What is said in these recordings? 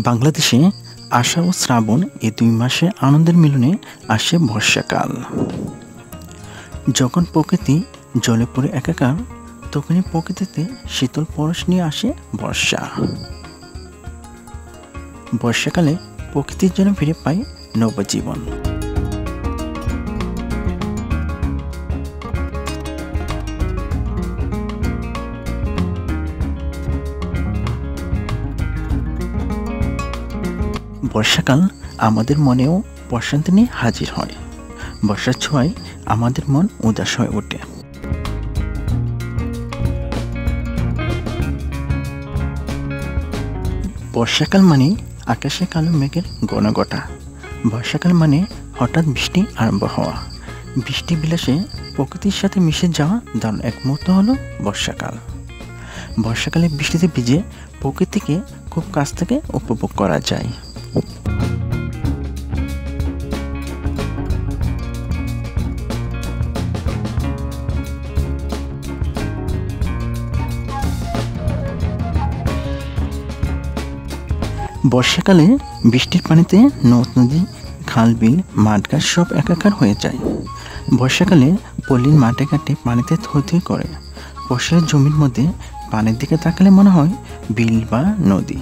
বাংলাদেশে আষাঢ় ও শ্রাবণ এই ২ মাসে আনন্দের মিলনে আসে বর্ষাকাল। যখন প্রকৃতি জলে পড়ে একাকার, তখনই প্রকৃতিতে শীতল পরশ নিয়ে আসে বর্ষা। বর্ষাকালে প্রকৃতির যেন ফিরে পায় নবজীবন। বর্ষাকাল আমাদের মনেও প্রশান্তি নিয়ে হাজির হয়। বর্ষার ছোঁয়ায় আমাদের মন উদাস হয়ে ওঠে। বর্ষাকাল মানে আকাশে কালো মেঘের গণগটা। বর্ষাকাল মানে হঠাৎ বৃষ্টি আরম্ভ হওয়া। বৃষ্টি বিলাসে প্রকৃতির সাথে মিশে যাওয়া দারুণ এক মুহূর্ত হলো বর্ষাকাল। বর্ষাকালে বৃষ্টিতে ভিজে প্রকৃতিকে খুব কাছ থেকে উপভোগ করা যায়। বর্ষাকালে বৃষ্টির পানিতে নদ নদী, খাল বিল, মাঠ ঘাট সব একাকার হয়ে যায়। বর্ষাকালে পল্লীর মাঠে ঘাটে পানিতে থই থই করে। ফসলের জমির মধ্যে পানির দিকে তাকালে মনে হয় বিল বা নদী।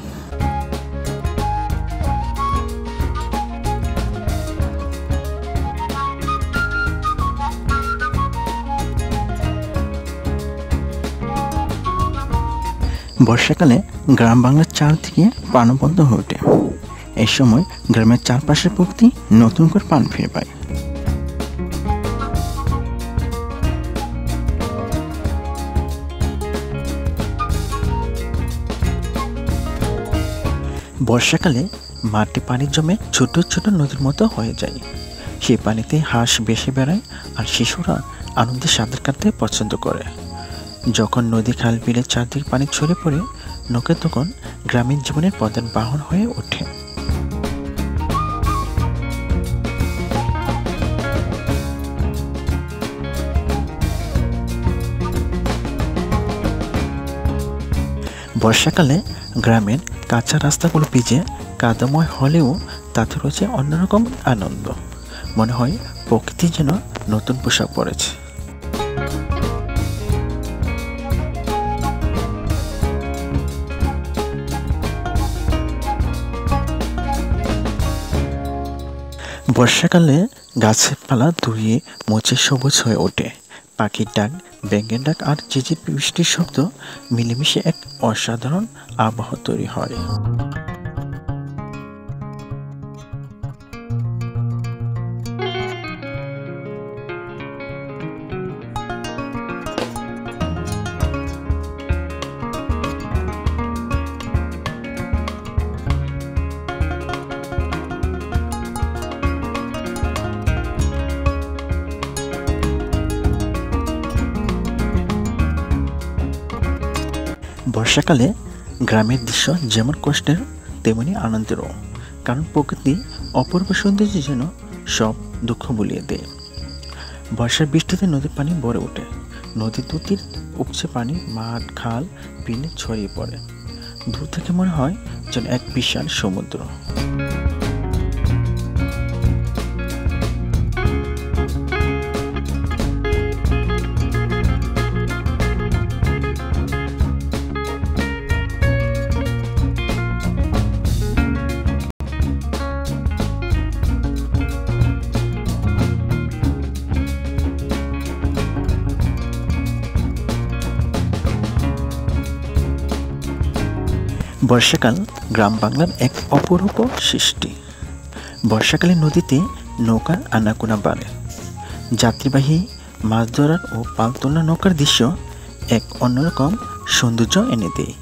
বর্ষাকালে গ্রাম বাংলার চারদিকে প্রাণবন্ত হয়ে ওঠে। এই সময় গ্রামের চারপাশের প্রকৃতি নতুন করে প্রাণ ফিরে পায়। বর্ষাকালে মাঠে পানি জমে ছোট ছোট নদীর মতো হয়ে যায়। সেই পানিতে হাঁস ভেসে বেড়ায় আর শিশুরা আনন্দে সাঁতার কাটতে পছন্দ করে। যখন নদী খাল বিলের চারদিকে পানি ছড়িয়ে পড়ে, নৌকা তখন গ্রামীণ জীবনের প্রধান বাহন হয়ে ওঠে। বর্ষাকালে গ্রামের কাঁচা রাস্তাগুলো ভিজে কাদাময় হলেও তাতে রয়েছে অন্যরকম আনন্দ। মনে হয় প্রকৃতি যেন নতুন পোশাক পরেছে। বর্ষাকালে গাছের পালা ধুয়ে মুছে সবুজ হয়ে ওঠে। পাখির ডাক, ব্যাঙের ডাক আর ঝিঝির বৃষ্টির শব্দ মিলেমিশে এক অসাধারণ আবহাওয়া তৈরি হয়। বর্ষাকালে গ্রামের দৃশ্য যেমন কষ্টের তেমনি আনন্দেরও, কারণ প্রকৃতি অপূর্ব সৌন্দর্য যেন সব দুঃখ ভুলিয়ে দেয়। বর্ষার বৃষ্টিতে নদীর পানি ভরে ওঠে। নদীর দুটির উপচে পানি মাঠ, খাল, বিলে ছড়িয়ে পড়ে। দূর থেকে মনে হয় যেন এক বিশাল সমুদ্র। বর্ষাকাল গ্রাম বাংলার এক অপরূপ সৃষ্টি। বর্ষাকালে নদীতে নৌকার আনাগোনা বাড়ে। যাত্রীবাহী মাছ ধরার ও পাল তোলা নৌকার দৃশ্য এক অন্যরকম সৌন্দর্য এনে দেয়।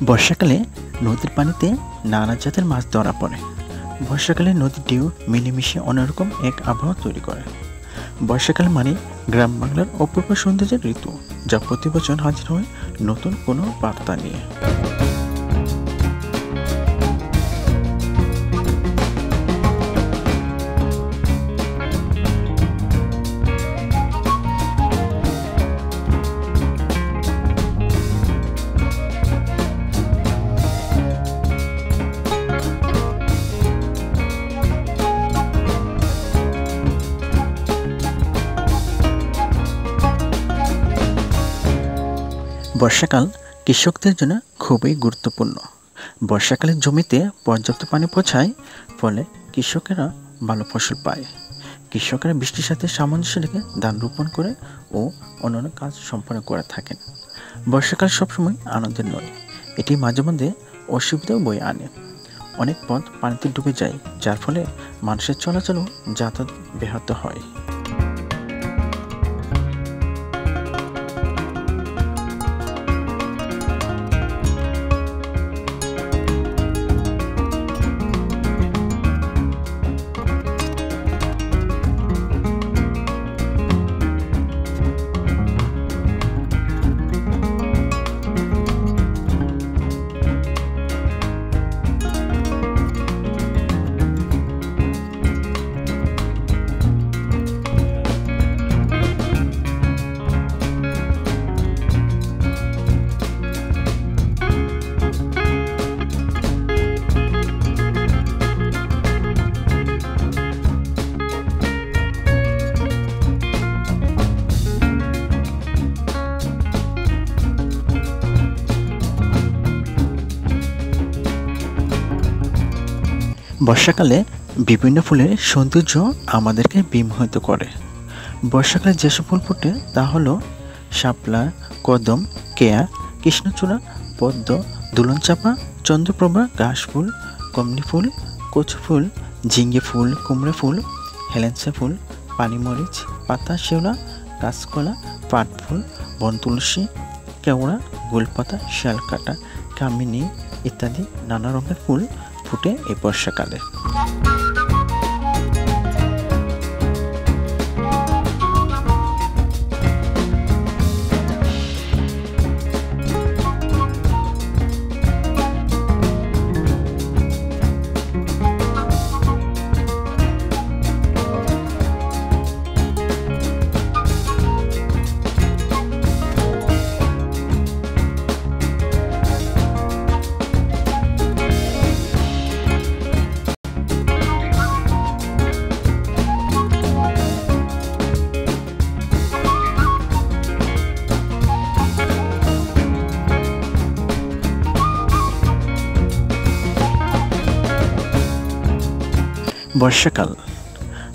বর্ষাকালে নদীর পানিতে নানা জাতের মাছ ধরা পড়ে। বর্ষাকালে নদীর ঢেউ মিলেমিশে অন্যরকম এক আবহাওয়া তৈরি করে। বর্ষাকাল মানে গ্রাম বাংলার অপূর্ব সৌন্দর্যের ঋতু, যা প্রতি বছর হাজির হয় নতুন কোনো বার্তা নিয়ে। বর্ষাকাল কৃষকদের জন্য খুবই গুরুত্বপূর্ণ। বর্ষাকালে জমিতে পর্যাপ্ত পানি পৌঁছায়, ফলে কৃষকেরা ভালো ফসল পায়। কৃষকেরা বৃষ্টির সাথে সামঞ্জস্য রেখে ধান রোপণ করে ও অন্যান্য কাজ সম্পন্ন করে থাকেন। বর্ষাকাল সবসময় আনন্দের নয়, এটি মাঝে মধ্যে অসুবিধাও বয়ে আনে। অনেক পথ পানিতে ডুবে যায়, যার ফলে মানুষের চলাচল ও যাতায়াত ব্যাহত হয়। বর্ষাকালে বিভিন্ন ফুলের সৌন্দর্য আমাদেরকে বিমোহিত করে। বর্ষাকালে যেসব ফুল ফোটে তা হলো শাপলা, কদম, কেয়া, কৃষ্ণচূড়া, পদ্ম, দুলনচাঁপা, চন্দ্রপ্রভা, ঘাসফুল, কমলি ফুল, কচু ফুল, ঝিঙ্গে ফুল, কুমড়ো ফুল, হেলেঞ্চা ফুল, পানিমরিচ, পাতা শেওলা, কাঁচকলা, পাট ফুল, বন তুলসী, কেওড়া, গোলপাতা, শালকাটা, কামিনী ইত্যাদি নানা রঙের ফুল ফুটে এই বর্ষাকালে।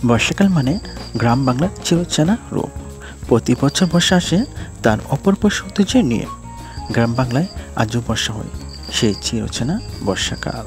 বর্ষাকাল মানে গ্রাম বাংলার চিরচেনা রূপ। প্রতি বছর বর্ষা আসে তার অপূর্ব সৌন্দর্য নিয়ে। গ্রাম বাংলায় আজও বর্ষা হয়, সেই চিরচেনা বর্ষাকাল।